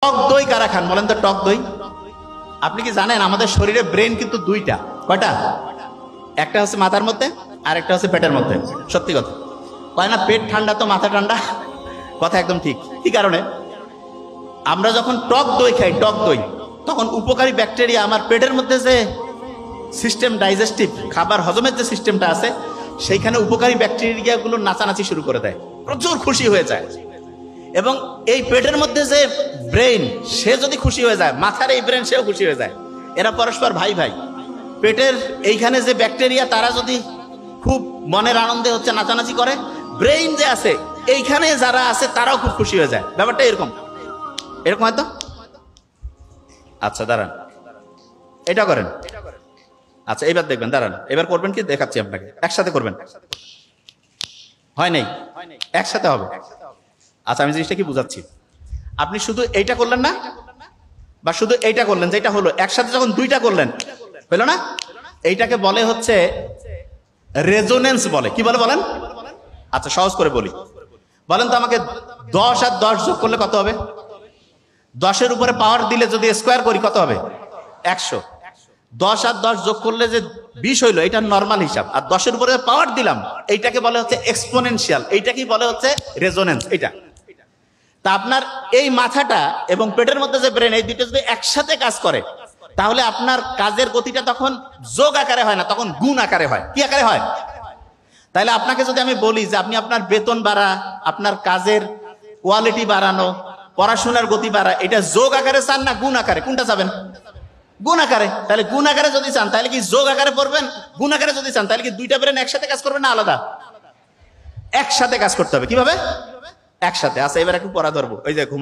টক দই কারা খান বলেন তো? টক দই আপনি কি জানেন আমাদের শরীরে ব্রেন কিন্তু দুইটা। কয়টা? একটা হচ্ছে মাথার মধ্যে আর একটা হচ্ছে পেটের মধ্যে। সত্যি কথা কয় না, পেট ঠান্ডা তো মাথা ঠান্ডা। কথা একদম ঠিক। কি কারণে? আমরা যখন টক দই খাই, টক দই, তখন উপকারী ব্যাকটেরিয়া আমার পেটের মধ্যে যে সিস্টেম, ডাইজেস্টিভ খাবার হজমের যে সিস্টেমটা আছে, সেইখানে উপকারী ব্যাকটেরিয়াগুলো নাচানাচি শুরু করে দেয়, প্রচুর খুশি হয়ে যায়। এবং এই পেটের মধ্যে যে ব্রেন, সে যদি খুশি হয়ে যায়, মাথার এই ব্রেন সেও খুশি হয়ে যায়। এরা পরস্পর ভাই ভাই। পেটের এইখানে যে ব্যাকটেরিয়া, তারা যদি খুব মনের আনন্দে হচ্ছে নাচানাচি করে, ব্রেইন যে আছে এইখানে যারা আছে তারাও খুব খুশি হয়ে যায়। ব্যাপারটা এরকম এরকম হয়তো। আচ্ছা দাঁড়ান, এটা করেন। আচ্ছা এবার দেখবেন, দাঁড়ান এবার করবেন কি দেখাচ্ছি আপনাকে। একসাথে করবেন। হয় নাই? একসাথে হবে। আচ্ছা আমি জিনিসটা কি বুঝাচ্ছি। আপনি শুধু এইটা করলেন না, বা শুধু এইটা করলেন, যেটা হলো একসাথে যখন দুইটা করলেন, হলো না? এইটাকে বলে হচ্ছে রেজোনেন্স বলে। কি বলে বলেন? আচ্ছা সহজ করে বলি, বলেন তো আমাকে 10 আর 10 যোগ করলে কত হবে? 10-এর উপরে পাওয়ার দিলে যদি স্কোয়ার করি কত হবে? 100। 10 আর 10 যোগ করলে যে 20 হইলো, এটা নর্মাল হিসাব। আর 10-এর উপরে পাওয়ার দিলাম, এইটাকে বলে হচ্ছে এক্সপোনেনশিয়াল। এইটাকেই বলে হচ্ছে রেজোনেন্স। এইটা তা আপনার এই মাথাটা এবং পেটের মধ্যে যে ব্রেন, এই দুটো যদি একসাথে কাজ করে, তাহলে আপনার কাজের গতিটা তখন যোগ আকারে হয় না, তখন গুণ আকারে হয়। কি আকারে হয়? তাহলে আপনাকে যদি আমি বলি যে আপনি আপনার বেতন বাড়া, আপনার কাজের কোয়ালিটি বাড়ানো, পড়াশোনার গতি বাড়া, এটা যোগ আকারে চান না গুণ আকারে? কোনটা চাবেন? গুণ আকারে। তাহলে গুণ আকারে যদি চান তাহলে কি যোগ আকারে পড়বেন? গুণ আকারে যদি চান তাহলে কি দুইটা ব্রেন একসাথে কাজ করবে না আলাদা? একসাথে কাজ করতে হবে। কিভাবে? একসাথে। আচ্ছা এবার একটু পড়া ধরবো। ওই যে ঘুম